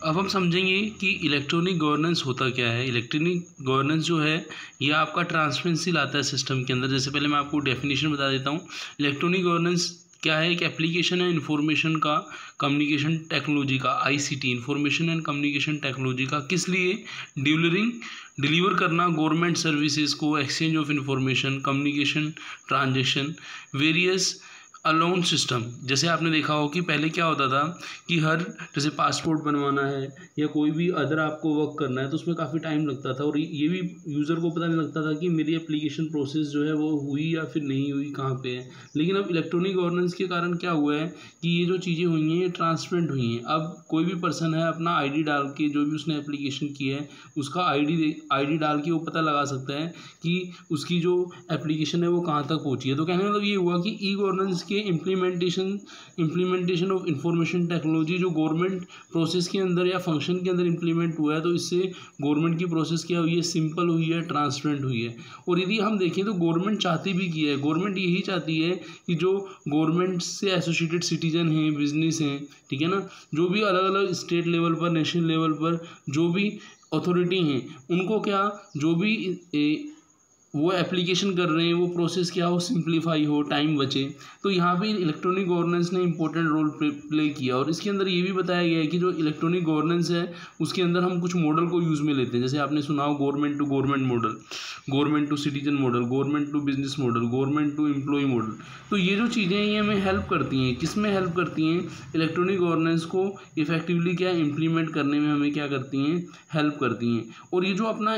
अब हम समझेंगे कि इलेक्ट्रॉनिक गवर्नेंस होता क्या है। इलेक्ट्रॉनिक गवर्नेंस जो है ये आपका ट्रांसपेरेंसी लाता है सिस्टम के अंदर। जैसे पहले मैं आपको डेफिनेशन बता देता हूँ। इलेक्ट्रॉनिक गवर्नेंस क्या है? एक एप्लीकेशन है इंफॉर्मेशन का, कम्युनिकेशन टेक्नोलॉजी का, ICT, information and communication technology का। किस लिए? डिलीवर करना गवर्नमेंट सर्विसेज को, exchange of information, communication, transaction, various alone system. जैसे आपने देखा हो कि पहले क्या होता था कि जैसे पासपोर्ट बनवाना है या कोई भी अदर आपको वर्क करना है तो उसमें काफ़ी टाइम लगता था, और ये भी यूज़र को पता नहीं लगता था कि मेरी एप्लीकेशन प्रोसेस जो है वो हुई या फिर नहीं हुई, कहाँ पे है। लेकिन अब इलेक्ट्रॉनिक गवर्नेंस के कारण क्या हुआ है कि ये जो चीज़ें हुई हैं ये ट्रांसपेरेंट हुई हैं। अब कोई भी पर्सन है अपना आईडी डाल के, जो भी उसने एप्लीकेशन की है उसका आईडी डाल के वो पता लगा सकता है कि उसकी जो एप्लीकेशन है वो कहाँ तक पहुँची है। तो कहने का मतलब ये हुआ कि ई गवर्नेंस के इम्प्लीमेंटेशन ऑफ इंफॉर्मेशन टेक्नोलॉजी जो गवर्नमेंट प्रोसेस के अंदर या फंक्शन के अंदर इम्प्लीमेंट हुआ है, तो इससे गवर्नमेंट की प्रोसेस क्या हुई है? सिंपल हुई है, ट्रांसपेरेंट हुई है। और यदि हम देखें तो गवर्नमेंट चाहती भी की है, गवर्नमेंट यही चाहती है कि जो गवर्नमेंट से एसोसिएटेड सिटीजन हैं, बिजनेस हैं, ठीक है ना, जो भी अलग अलग स्टेट लेवल पर, नेशनल लेवल पर जो भी अथॉरिटी हैं, उनको क्या, जो भी वो एप्लीकेशन कर रहे हैं वो प्रोसेस क्या हो, सिंप्लीफाई हो, टाइम बचे। तो यहाँ पे इलेक्ट्रॉनिक गवर्नेंस ने इंपॉर्टेंट रोल प्ले किया। और इसके अंदर ये भी बताया गया है कि जो इलेक्ट्रॉनिक गवर्नेंस है उसके अंदर हम कुछ मॉडल को यूज़ में लेते हैं। जैसे आपने सुना हो government to government model, government to citizen model, government to business model, government to employ model. तो ये जो चीज़ें हैं ये हमें हेल्प करती हैं। किस में हेल्प करती हैं? इलेक्ट्रॉनिक गवर्नेंस को इफेक्टिवली क्या इम्प्लीमेंट करने में हमें क्या करती हैं? हेल्प करती हैं। और ये जो अपना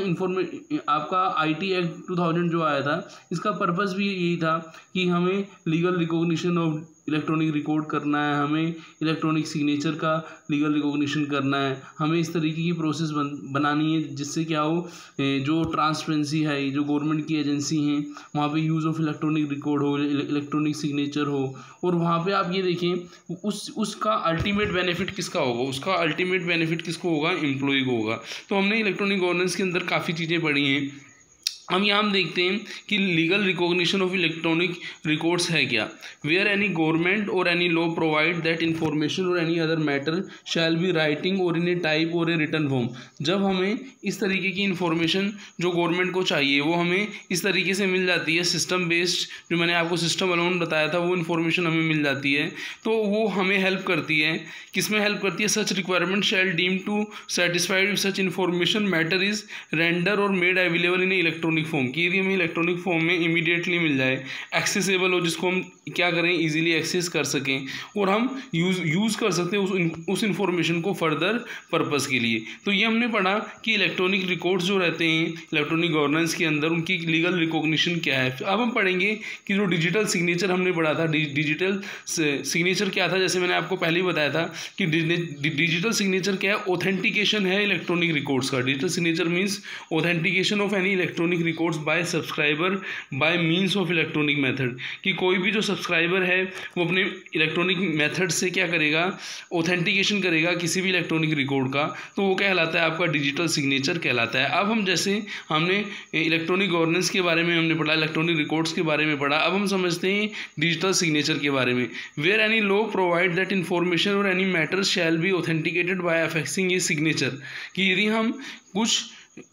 आपका IT एक्ट 2000 जो आया था, इसका पर्पस भी यही था कि हमें legal recognition of electronic record करना है, हमें इलेक्ट्रॉनिक सिग्नेचर का लीगल रिकॉग्निशन करना है, हमें इस तरीके की प्रोसेस बनानी है जिससे क्या हो, जो ट्रांसपेरेंसी है, जो गवर्नमेंट की एजेंसी हैं वहाँ पे यूज़ ऑफ इलेक्ट्रॉनिक रिकॉर्ड हो, इलेक्ट्रॉनिक सिग्नेचर हो। और वहाँ पे आप ये देखें उसका अल्टीमेट बेनिफिट किसका होगा? उसका अल्टीमेट बेनिफिट किसको होगा? एम्प्लॉय को होगा। तो हमने इलेक्ट्रॉनिक गवर्नेंस के अंदर काफ़ी चीज़ें पढ़ी हैं। हम यहाँ देखते हैं कि legal recognition of electronic records है क्या? Where any government or any law provide that information or any other matter shall be writing or in A type और ए रिटर्न फॉर्म। जब हमें इस तरीके की इन्फॉर्मेशन जो गवर्नमेंट को चाहिए वो हमें इस तरीके से मिल जाती है, सिस्टम बेस्ड, जो मैंने आपको सिस्टम अलोन बताया था वो इन्फॉर्मेशन हमें मिल जाती है, तो वो हमें हेल्प करती है। किस में हेल्प करती है? Such requirement shall deem to satisfied such information matter is render or made available in electronic form, की यदि हमें इलेक्ट्रॉनिक फॉर्म में इमीडिएटली मिल जाए, एक्सेसिबल हो, जिसको हम क्या करें, इजीली एक्सेस कर सकें और हम यूज़ कर सकते हैं उस इंफॉर्मेशन को फर्दर पर्पस के लिए। तो ये हमने पढ़ा कि इलेक्ट्रॉनिक रिकॉर्ड्स जो रहते हैं इलेक्ट्रॉनिक गवर्नेंस के अंदर उनकी लीगल रिकॉग्निशन क्या है। अब हम पढ़ेंगे कि जो डिजिटल सिग्नेचर हमने पढ़ा था, डिजिटल सिग्नेचर क्या था। जैसे मैंने आपको पहले ही बताया था कि डिजिटल सिग्नेचर क्या है? ऑथेंटिकेशन है इलेक्ट्रॉनिक रिकॉर्ड्स का। Digital signature means authentication of any electronic records by subscriber by means of electronic method, कि कोई भी जो सब्सक्राइबर है वो अपने इलेक्ट्रॉनिक मेथड से क्या करेगा? ऑथेंटिकेशन करेगा किसी भी इलेक्ट्रॉनिक रिकॉर्ड का, तो वो कहलाता है आपका डिजिटल सिग्नेचर कहलाता है। अब हम जैसे हमने इलेक्ट्रॉनिक गवर्नेंस के बारे में हमने पढ़ा, इलेक्ट्रॉनिक रिकॉर्ड्स के बारे में पढ़ा, अब हम समझते हैं डिजिटल सिग्नेचर के बारे में। Where any law provide that information or any matter shall be authenticated by affixing a signature, कि यदि हम कुछ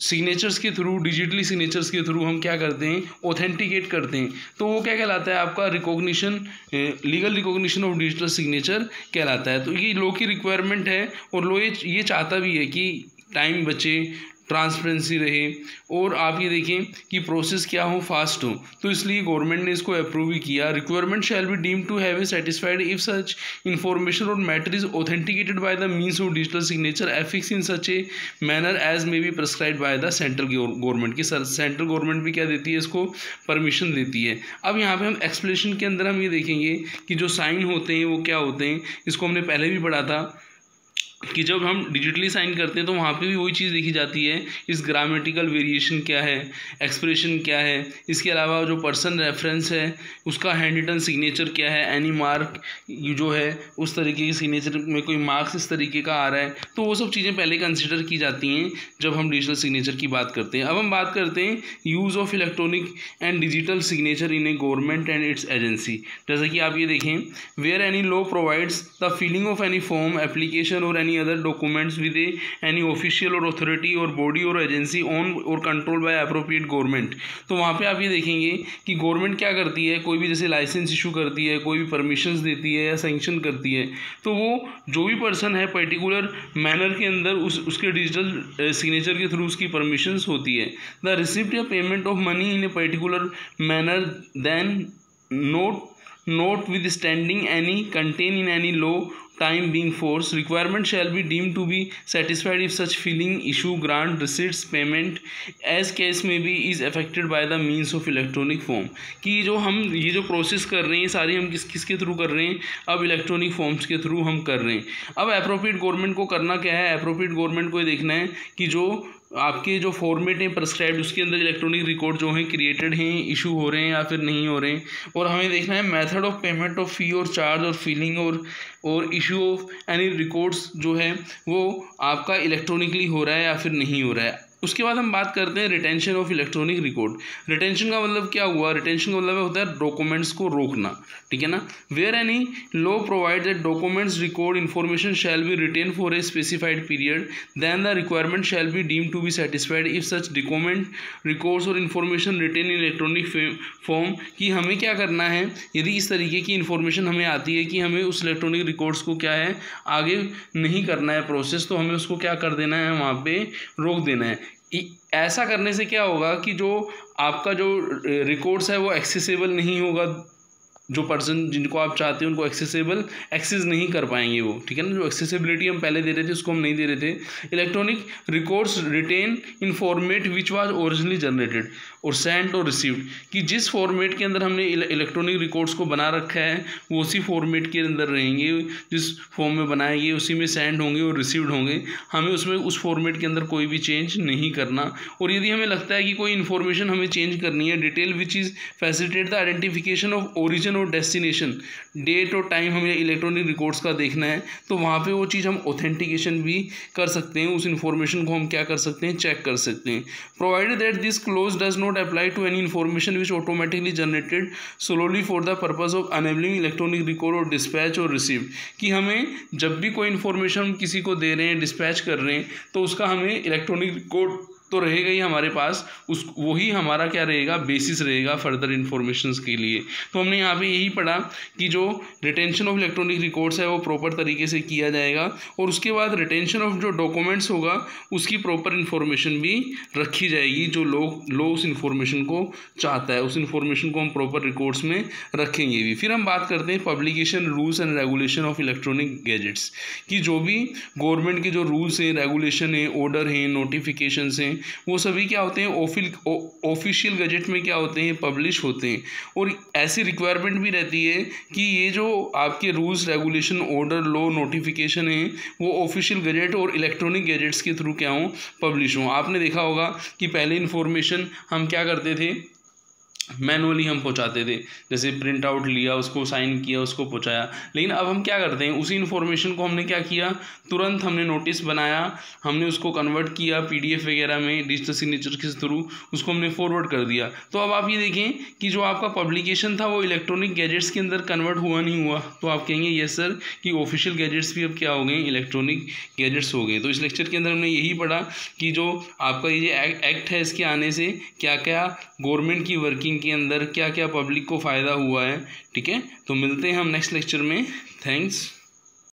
सिग्नेचर्स के थ्रू, डिजिटली सिग्नेचर्स के थ्रू हम क्या करते हैं? ऑथेंटिकेट करते हैं, तो वो क्या कहलाता है? आपका recognition, legal recognition of digital signature कहलाता है। तो ये लॉ की रिक्वायरमेंट है और लॉ ये चाहता भी है कि टाइम बचे, ट्रांसपेरेंसी रहे और आप ये देखें कि प्रोसेस क्या हो, फास्ट हो, तो इसलिए गवर्नमेंट ने इसको अप्रूव भी किया। Requirement shall be deem to have a satisfied if such information or matter is authenticated by the means of digital signature affix in such a manner as may be prescribe by the central government. की central government भी क्या देती है? इसको permission देती है। अब यहाँ पे हम एक्सप्लेनेशन के अंदर हम ये देखेंगे कि जो साइन होते हैं वो क्या होते हैं। इसको हमने पहले भी पढ़ा था कि जब हम डिजिटली साइन करते हैं तो वहाँ पे भी वही चीज़ देखी जाती है, इस ग्रामेटिकल वेरिएशन क्या है, एक्सप्रेशन क्या है, इसके अलावा जो पर्सन रेफरेंस है उसका हैंड रिटन सिग्नेचर क्या है, एनी मार्क जो है उस तरीके की सिग्नेचर में कोई मार्क्स इस तरीके का आ रहा है, तो वो सब चीज़ें पहले कंसिडर की जाती हैं जब हम डिजिटल सिग्नेचर की बात करते हैं। अब हम बात करते हैं use of electronic and digital signature in a government and its agency. जैसा कि आप ये देखें, where any law provides the filling of any form, application or any any other documents with any official or authority or body or agency on or control by appropriate government. तो वहाँ पे आप ये देखेंगे कि गवर्नमेंट क्या करती है, कोई भी जैसे लाइसेंस इशू करती है, कोई भी परमिशंस देती है या सैंक्शन करती है, तो वो जो भी पर्सन है पर्टिकुलर मैनर के अंदर उसके डिजिटल सिग्नेचर के थ्रू उसकी परमिशंस होती है। द रिसिप्ट या payment of money in a particular manner then notwithstanding any contained in any law time being forced, requirement shall be deemed to be satisfied if such filing, issue, grant, receipts, payment as case may be is affected by the means of electronic form। कि जो हम ये जो process कर रहे हैं सारी हम किसके थ्रू कर रहे हैं, अब इलेक्ट्रॉनिक फॉर्म्स के थ्रू हम कर रहे हैं। अब अप्रोप्रिएट गवर्नमेंट को करना क्या है, अप्रोप्रिएट गवर्नमेंट को ये देखना है कि जो आपके जो फॉर्मेट हैं प्रिस्क्राइब्ड उसके अंदर इलेक्ट्रॉनिक रिकॉर्ड जो हैं क्रिएटेड हैं, इशू हो रहे हैं या फिर नहीं हो रहे हैं। और हमें देखना है मेथड ऑफ पेमेंट ऑफ फी और चार्ज और फिलिंग और इशू ऑफ एनी रिकॉर्ड्स जो है वो आपका इलेक्ट्रॉनिकली हो रहा है या फिर नहीं हो रहा है। उसके बाद हम बात करते हैं retention of electronic record. Retention का मतलब क्या हुआ, रिटेंशन का मतलब होता है डॉक्यूमेंट्स को रोकना, ठीक है ना। Where any law provide that documents record information shall be retain for a specified period then the requirement shall be deemed to be satisfied if such document records or information retain in electronic form. कि हमें क्या करना है, यदि इस तरीके की information हमें आती है कि हमें उस इलेक्ट्रॉनिक रिकॉर्ड्स को क्या है आगे नहीं करना है प्रोसेस, तो हमें उसको क्या कर देना है, वहाँ पे रोक देना है। ऐसा करने से क्या होगा कि जो आपका जो रिकॉर्ड्स है वो एक्सेसिबल नहीं होगा, जो पर्सन जिनको आप चाहते हैं उनको एक्सेस नहीं कर पाएंगे वो, ठीक है ना। जो एक्सेसिबिलिटी हम पहले दे रहे थे उसको हम नहीं दे रहे थे। Electronic records retained in format which was originally generated और सेंट और रिसीव्ड। कि जिस फॉर्मेट के अंदर हमने इलेक्ट्रॉनिक रिकॉर्ड्स को बना रखा है वो उसी फॉर्मेट के अंदर रहेंगे, जिस फॉर्म में बनाए गए उसी में सेंड होंगे और रिसीव्ड होंगे। हमें उसमें उस फॉर्मेट के अंदर कोई भी चेंज नहीं करना। और यदि हमें लगता है कि कोई इन्फॉर्मेशन हमें चेंज करनी है, detail which is facilitate the identification of origin और डेस्टिनेशन, डेट और टाइम हमें इलेक्ट्रॉनिक रिकॉर्ड्स का देखना है, तो वहाँ पे वो चीज़ हम ऑथेंटिकेशन भी कर सकते हैं, उस इन्फॉर्मेशन को हम क्या कर सकते हैं, चेक कर सकते हैं। Provided that this clause does not apply to any information which automatically generated solely for the purpose of enabling electronic record or dispatch or receive. कि हमें जब भी कोई इन्फॉर्मेशन हम किसी को दे रहे हैं, डिस्पैच कर रहे हैं, तो उसका हमें इलेक्ट्रॉनिक रिकॉर्ड तो रहेगा ही हमारे पास, वही हमारा क्या रहेगा, बेसिस रहेगा फर्दर इन्फॉर्मेशंस के लिए। तो हमने यहाँ पे यही पढ़ा कि जो रिटेंशन ऑफ इलेक्ट्रॉनिक रिकॉर्ड्स है वो प्रॉपर तरीके से किया जाएगा, और उसके बाद रिटेंशन ऑफ जो डॉक्यूमेंट्स होगा उसकी प्रॉपर इन्फॉर्मेशन भी रखी जाएगी। जो लोग उस इन्फॉर्मेशन को चाहता है उस इन्फॉर्मेशन को हम प्रॉपर रिकॉर्ड्स में रखेंगे भी। फिर हम बात करते हैं publication rules and regulation of electronic gadgets. कि जो भी गवर्नमेंट के जो रूल्स हैं, रेगुलेशन है, ऑर्डर हैं, नोटिफिकेशंस हैं, वो सभी क्या होते हैं ऑफिशियल गजेट में क्या होते हैं, पब्लिश होते हैं। और ऐसी रिक्वायरमेंट भी रहती है कि ये जो आपके rules, regulation, order, law, notification है वो ऑफिशियल गजेट और इलेक्ट्रॉनिक गैजेट्स के थ्रू क्या हों, पब्लिश हों। आपने देखा होगा कि पहले इन्फॉर्मेशन हम क्या करते थे, मैनुअली हम पहुंचाते थे, जैसे प्रिंट आउट लिया, उसको साइन किया, उसको पहुंचाया। लेकिन अब हम क्या करते हैं, उसी इन्फॉर्मेशन को हमने क्या किया, तुरंत हमने नोटिस बनाया, हमने उसको कन्वर्ट किया पीडीएफ वगैरह में, डिजिटल सिग्नेचर के थ्रू उसको हमने फॉरवर्ड कर दिया। तो अब आप ये देखें कि जो आपका पब्लिकेशन था वो इलेक्ट्रॉनिक गैजेट्स के अंदर कन्वर्ट हुआ नहीं हुआ। तो आप कहेंगे यस सर कि ऑफिशियल गैजेट्स भी अब क्या हो गए, इलेक्ट्रॉनिक गैजेट्स हो गए। तो इस लेक्चर के अंदर हमने यही पढ़ा कि जो आपका ये एक्ट है इसके आने से क्या क्या गवर्नमेंट की वर्किंग के अंदर क्या क्या पब्लिक को फ़ायदा हुआ है, ठीक है। तो मिलते हैं हम नेक्स्ट लेक्चर में। थैंक्स।